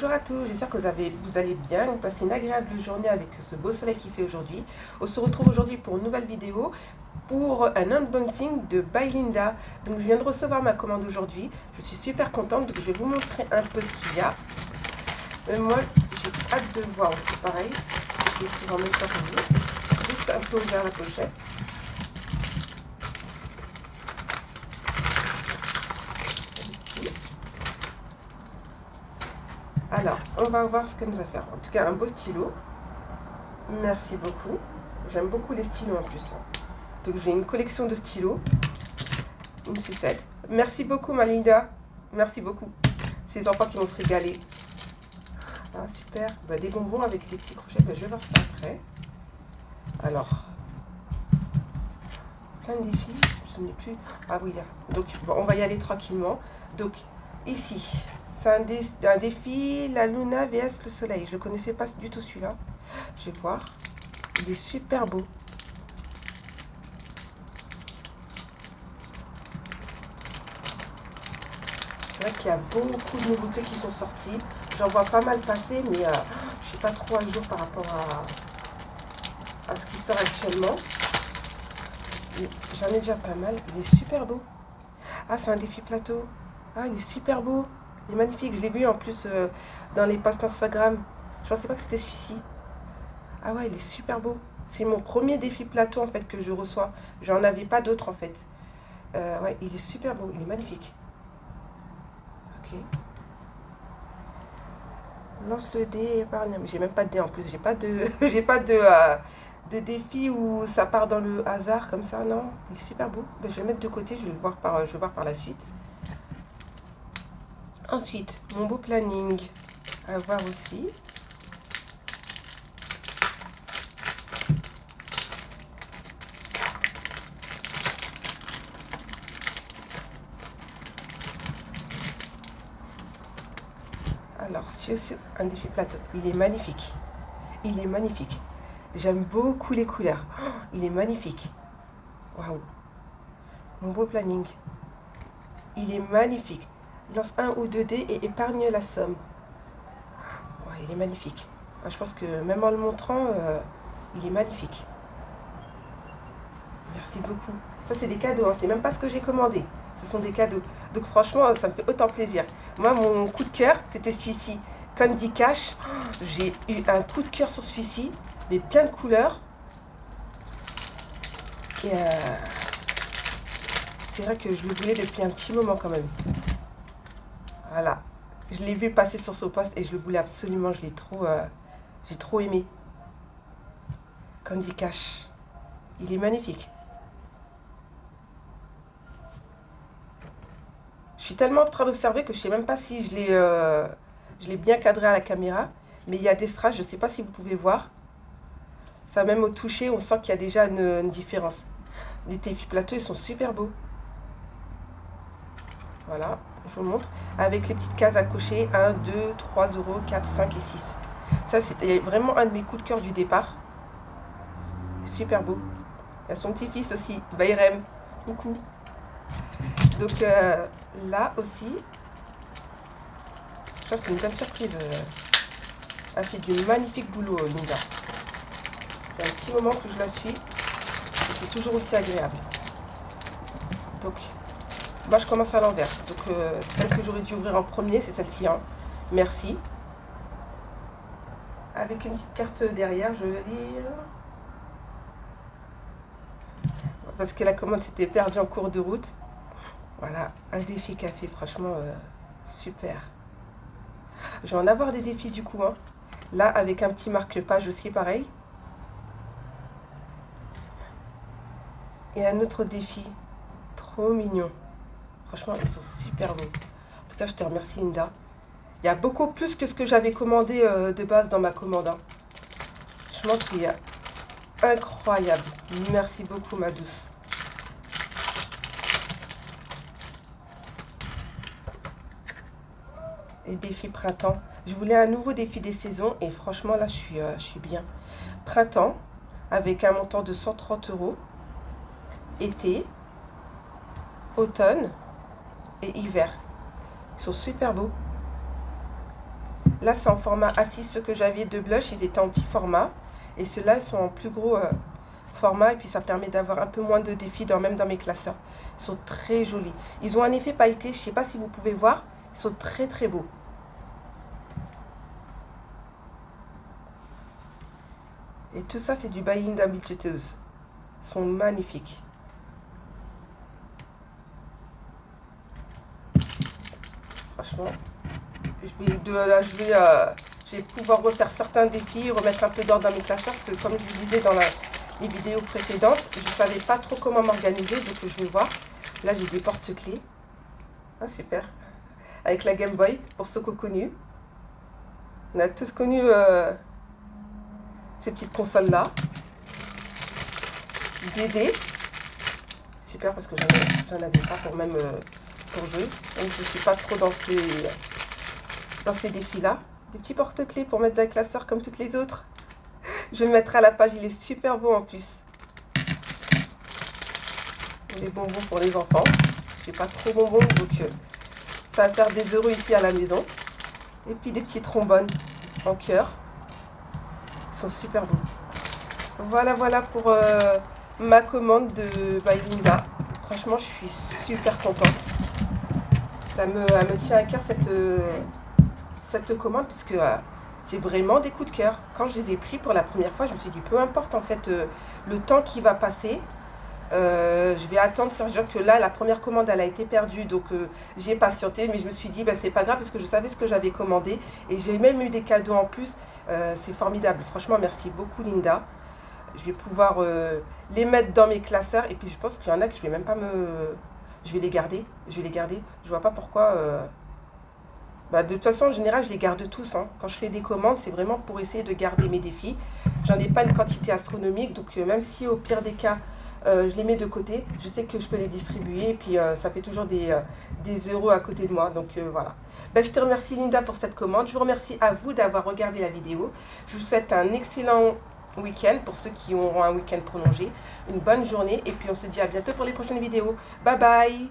Bonjour à tous, j'espère que vous allez bien, vous passez une agréable journée avec ce beau soleil qui fait aujourd'hui. On se retrouve aujourd'hui pour une nouvelle vidéo, pour un unboxing de By Linda. Donc je viens de recevoir ma commande aujourd'hui, je suis super contente, donc je vais vous montrer un peu ce qu'il y a. Moi j'ai hâte de le voir aussi pareil, je vais pouvoir mettre ça pour vous. Juste un peu ouvert la pochette. Alors, on va voir ce qu'elle nous a fait. En tout cas, un beau stylo. Merci beaucoup. J'aime beaucoup les stylos en plus. Donc, j'ai une collection de stylos. Une sucette. Merci beaucoup, ma Linda. Merci beaucoup. C'est les enfants qui vont se régaler. Ah, super. Bah, des bonbons avec des petits crochets. Bah, je vais voir ça après. Alors, plein de défis. Je ne sais plus. Ah oui, là. Donc, bon, on va y aller tranquillement. Donc, ici, c'est un défi, la Luna vs le soleil. Je ne connaissais pas du tout celui-là. Je vais voir. Il est super beau. C'est vrai qu'il y a beaucoup de nouveautés qui sont sorties. J'en vois pas mal passer, mais je ne suis pas trop à jour par rapport à ce qui sort actuellement. J'en ai déjà pas mal. Il est super beau. Ah, c'est un défi plateau. Ah, il est super beau. Il est magnifique. Je l'ai vu en plus dans les posts Instagram. Je pensais pas que c'était celui-ci. Ah ouais, il est super beau. C'est mon premier défi plateau en fait que je reçois. J'en avais pas d'autres en fait. Ouais, il est super beau. Il est magnifique. Ok. Lance le dé, épargne. J'ai même pas de dé en plus. J'ai pas de, j'ai pas de défi où ça part dans le hasard comme ça. Non, il est super beau. Ben, je vais le mettre de côté. Je vais le voir je vais voir par la suite. Ensuite, mon beau planning à voir aussi. Alors, c'est aussi un défi plateau. Il est magnifique. Il est magnifique. J'aime beaucoup les couleurs. Oh, il est magnifique. Waouh. Mon beau planning. Il est magnifique. Lance un ou deux dés et épargne la somme. Ouais, il est magnifique. Je pense que même en le montrant, il est magnifique. Merci beaucoup. Ça, c'est des cadeaux. Hein. C'est même pas ce que j'ai commandé. Ce sont des cadeaux. Donc franchement, ça me fait autant plaisir. Moi, mon coup de cœur, c'était celui-ci. Candy Cash. Oh, j'ai eu un coup de cœur sur celui-ci. Des plein de couleurs. Et c'est vrai que je le voulais depuis un petit moment quand même. Voilà. Je l'ai vu passer sur son poste et je le voulais absolument. J'ai trop aimé. Candy Cash. Il est magnifique. Je suis tellement en train d'observer que je ne sais même pas si je l'ai bien cadré à la caméra. Mais il y a des strass, je ne sais pas si vous pouvez voir. Ça, même au toucher, on sent qu'il y a déjà une différence. Les défis plateaux, ils sont super beaux. Voilà, je vous montre. Avec les petites cases à cocher. 1, 2, 3 euros, 4, 5 et 6. Ça, c'était vraiment un de mes coups de cœur du départ. Super beau. Il y a son petit-fils aussi, Bayrem. Coucou. Donc là aussi, ça c'est une belle surprise. Elle fait du magnifique boulot, Linda. Il y a un petit moment que je la suis. Et c'est toujours aussi agréable. Donc, moi je commence à l'envers. Donc celle que j'aurais dû ouvrir en premier, c'est celle-ci. Hein. Merci. Avec une petite carte derrière, je vais lire. Parce que la commande s'était perdue en cours de route. Voilà, un défi café, franchement, super. Je vais en avoir des défis du coup. Hein. Là, avec un petit marque-page aussi, pareil. Et un autre défi. Trop mignon. Franchement, ils sont super beaux. En tout cas, je te remercie, Linda. Il y a beaucoup plus que ce que j'avais commandé de base dans ma commande. Hein. Franchement, c'est incroyable. Merci beaucoup, ma douce. Et défi printemps. Je voulais un nouveau défi des saisons et franchement là je suis bien. Printemps avec un montant de 130 euros. Été, automne et hiver. Ils sont super beaux. Là, c'est en format A6. Ceux que j'avais de blush, ils étaient en petit format. Et ceux-là, ils sont en plus gros format. Et puis, ça permet d'avoir un peu moins de défis, même dans mes classeurs. Ils sont très jolis. Ils ont un effet pailleté. Je ne sais pas si vous pouvez voir. Ils sont très, très beaux. Et tout ça, c'est du By Linda Budgeteuse. Ils sont magnifiques. Franchement, je vais pouvoir refaire certains défis, remettre un peu d'ordre dans mes classeurs, parce que comme je vous disais dans les vidéos précédentes, je ne savais pas trop comment m'organiser, donc je vais voir. Là, j'ai des porte-clés. Ah, super. Avec la Game Boy, pour ceux qui ont connu. On a tous connu ces petites consoles-là. Des dés. Super, parce que j'en avais pas pour même pour jouer. Donc, je ne suis pas trop dans ces défis-là. Des petits porte-clés pour mettre dans le classeur comme toutes les autres. Je vais le mettre à la page, il est super beau en plus. Les bonbons pour les enfants. Je n'ai pas trop bonbons, donc ça va faire des heureux ici à la maison. Et puis des petits trombones en cœur. Ils sont super beaux. Voilà pour ma commande de By Linda. Franchement, je suis super contente. Elle me tient à cœur cette commande, puisque c'est vraiment des coups de cœur. Quand je les ai pris pour la première fois, je me suis dit, peu importe en fait le temps qui va passer, je vais attendre. C'est-à-dire que là, la première commande, elle a été perdue, donc j'ai patienté, mais je me suis dit, bah, c'est pas grave, parce que je savais ce que j'avais commandé, et j'ai même eu des cadeaux en plus. C'est formidable. Franchement, merci beaucoup Linda. Je vais pouvoir les mettre dans mes classeurs, et puis je pense qu'il y en a que je vais même pas je vais les garder. Je vois pas pourquoi. De toute façon, en général, je les garde tous. Hein. Quand je fais des commandes, c'est vraiment pour essayer de garder mes défis. J'en ai pas une quantité astronomique, donc même si au pire des cas, je les mets de côté, je sais que je peux les distribuer, et puis ça fait toujours des euros à côté de moi. Donc voilà. Je te remercie Linda pour cette commande. Je vous remercie à vous d'avoir regardé la vidéo. Je vous souhaite un excellent week-end pour ceux qui auront un week-end prolongé. Une bonne journée, et puis on se dit à bientôt pour les prochaines vidéos. Bye bye!